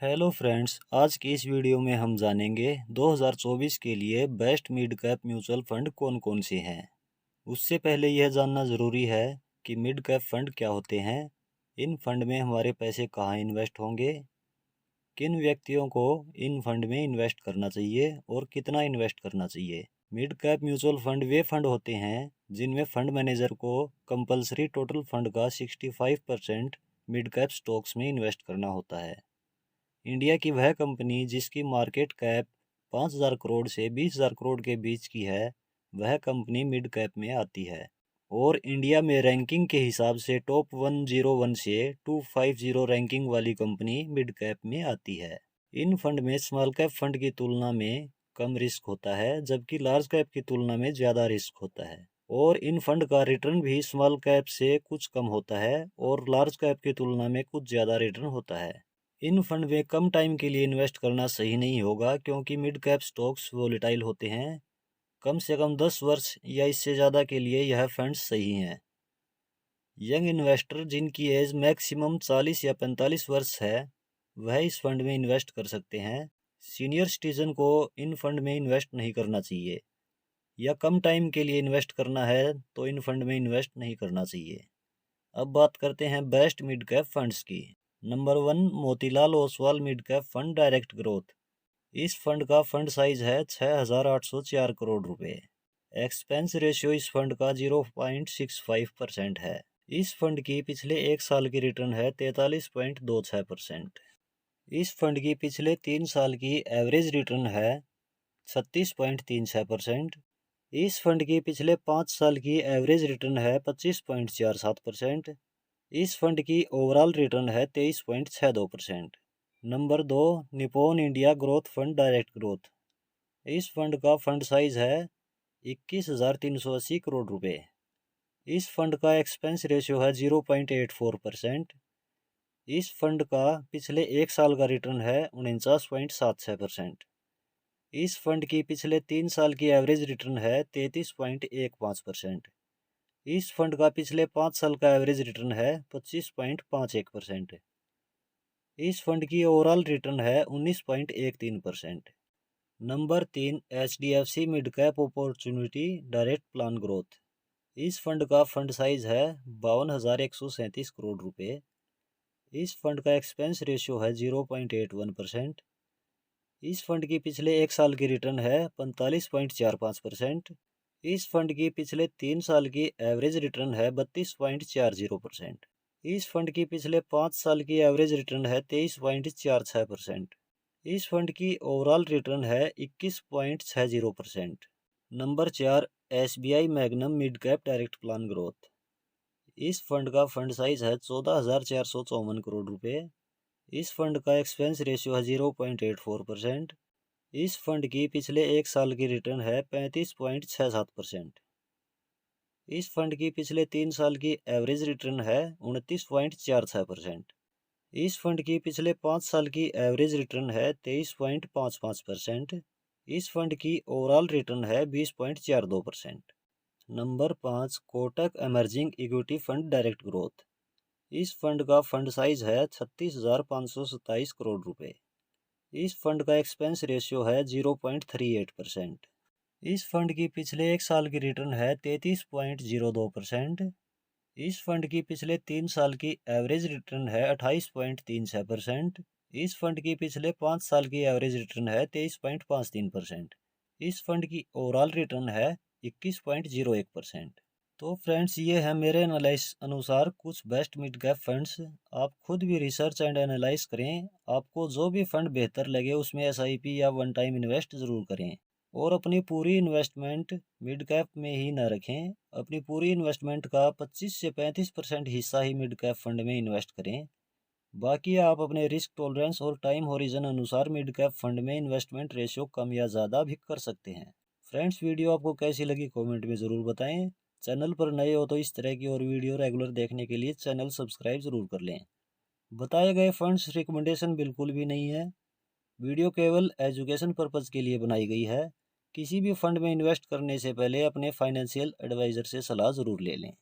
Hello friends, आज की इस वीडियो में हम जानेंगे 2024 के लिए best mid cap mutual fund कौन कौन से हैं। उससे पहले यह जानना ज़रूरी है कि मिड कैप फंड क्या होते हैं, इन फंड में हमारे पैसे कहाँ इन्वेस्ट होंगे, किन व्यक्तियों को इन फंड में इन्वेस्ट करना चाहिए और कितना इन्वेस्ट करना चाहिए। मिड कैप म्यूचुअल फंड वे फंड होते हैं जिनमें फंड मैनेजर को कंपलसरी टोटल फंड का 65% मिड कैप स्टॉक्स में इन्वेस्ट करना होता है। इंडिया की वह कंपनी जिसकी मार्केट कैप 5,000 करोड़ से 20,000 करोड़ के बीच की है, वह कंपनी मिड कैप में आती है। और इंडिया में रैंकिंग के हिसाब से टॉप 101 से 250 रैंकिंग वाली कंपनी मिड कैप में आती है। इन फंड में स्मॉल कैप फंड की तुलना में कम रिस्क होता है, जबकि लार्ज कैप की तुलना में ज़्यादा रिस्क होता है। और इन फंड का रिटर्न भी स्मॉल कैप से कुछ कम होता है और लार्ज कैप की तुलना में कुछ ज़्यादा रिटर्न होता है। इन फंड में कम टाइम के लिए इन्वेस्ट करना सही नहीं होगा, क्योंकि मिड कैप स्टॉक्स वोलेटाइल होते हैं। कम से कम 10 वर्ष या इससे ज़्यादा के लिए यह फंड सही हैं। यंग इन्वेस्टर जिनकी एज मैक्सिमम 40 या 45 वर्ष है, वह इस फंड में इन्वेस्ट कर सकते हैं। सीनियर सिटीजन को इन फंड में इन्वेस्ट नहीं करना चाहिए, या कम टाइम के लिए इन्वेस्ट करना है तो इन फंड में इन्वेस्ट नहीं करना चाहिए। अब बात करते हैं बेस्ट मिड कैप फंड्स की। Number 1, Motilal Oswal mid cap fund direct growth. इस फंड का फंड साइज है 6,804 करोड़ रुपए। एक्सपेंस रेशियो इस फंड का 0.65% है। इस फंड की पिछले एक साल की रिटर्न है 43.26%। इस फंड की पिछले 3 साल की एवरेज रिटर्न है 36.36%। इस फंड की पिछले 5 साल की एवरेज रिटर्न है 25.47%। इस फंड की ओवरऑल रिटर्न है 23.62%। Number 2, Nippon India growth fund direct growth. इस फंड का फंड साइज है 21,380 करोड़ रुपए। इस फंड का एक्सपेंस रेशियो है 0.84%। इस फंड का पिछले एक साल का रिटर्न है 49.76%। इस फंड की पिछले 3 साल की एवरेज रिटर्न है 33.15%। इस फंड का पिछले 5 साल का एवरेज रिटर्न है 25.51%। इस फंड की ओवरऑल रिटर्न है 19.13%। Number 3, HDFC mid cap opportunity direct plan growth. इस फंड का फंड साइज है 52,137 करोड़ रुपए। इस फंड का एक्सपेंस रेशियो है 0.81%। इस फंड की पिछले एक साल की रिटर्न है 45.45%। इस फंड की पिछले 3 साल की एवरेज रिटर्न है 32.40%। इस फंड की पिछले 5 साल की एवरेज रिटर्न है 23.46%। इस फंड की ओवरऑल रिटर्न है 21.60%। Number 4, SBI magnum mid cap direct plan growth. इस फंड का फंड साइज है 14,454 करोड़ रुपए। इस फंड का एक्सपेंस रेशियो है 0.84%। इस फंड की पिछले एक साल की रिटर्न है 35.67%। इस फंड की पिछले 3 साल की एवरेज रिटर्न है 29.46%। इस फंड की पिछले 5 साल की एवरेज रिटर्न है 23.55%। इस फंड की ओवरऑल रिटर्न है 20.42%। Number 5, Kotak emerging equity fund direct growth. इस फंड का फंड साइज है 36,527 करोड़ रुपए। इस फंड का एक्सपेंस रेशियो है 0.38%। इस फंड की पिछले एक साल की रिटर्न है 33.02%। इस फंड की पिछले 3 साल की एवरेज रिटर्न है 28.36%। इस फंड की पिछले 5 साल की एवरेज रिटर्न है 23.53%। इस फंड की ओवरऑल रिटर्न है 21.01%। तो फ्रेंड्स, ये है मेरे एनालाइज अनुसार कुछ बेस्ट मिड कैप फंड्स। आप खुद भी रिसर्च एंड एनालाइज करें। आपको जो भी फंड बेहतर लगे उसमें SIP या वन टाइम इन्वेस्ट ज़रूर करें। और अपनी पूरी इन्वेस्टमेंट मिड कैप में ही ना रखें। अपनी पूरी इन्वेस्टमेंट का 25 से 35% हिस्सा ही मिड कैप फंड में इन्वेस्ट करें। बाकी आप अपने रिस्क टॉलरेंस और टाइम होरिजन अनुसार मिड कैप फंड में इन्वेस्टमेंट रेशियो कम या ज़्यादा भी कर सकते हैं। फ्रेंड्स, वीडियो आपको कैसी लगी कमेंट में ज़रूर बताएं। चैनल पर नए हो तो इस तरह की और वीडियो रेगुलर देखने के लिए चैनल सब्सक्राइब ज़रूर कर लें। बताए गए फंड्स रिकमेंडेशन बिल्कुल भी नहीं है। वीडियो केवल एजुकेशन पर्पज़ के लिए बनाई गई है। किसी भी फंड में इन्वेस्ट करने से पहले अपने फाइनेंशियल एडवाइज़र से सलाह ज़रूर ले लें।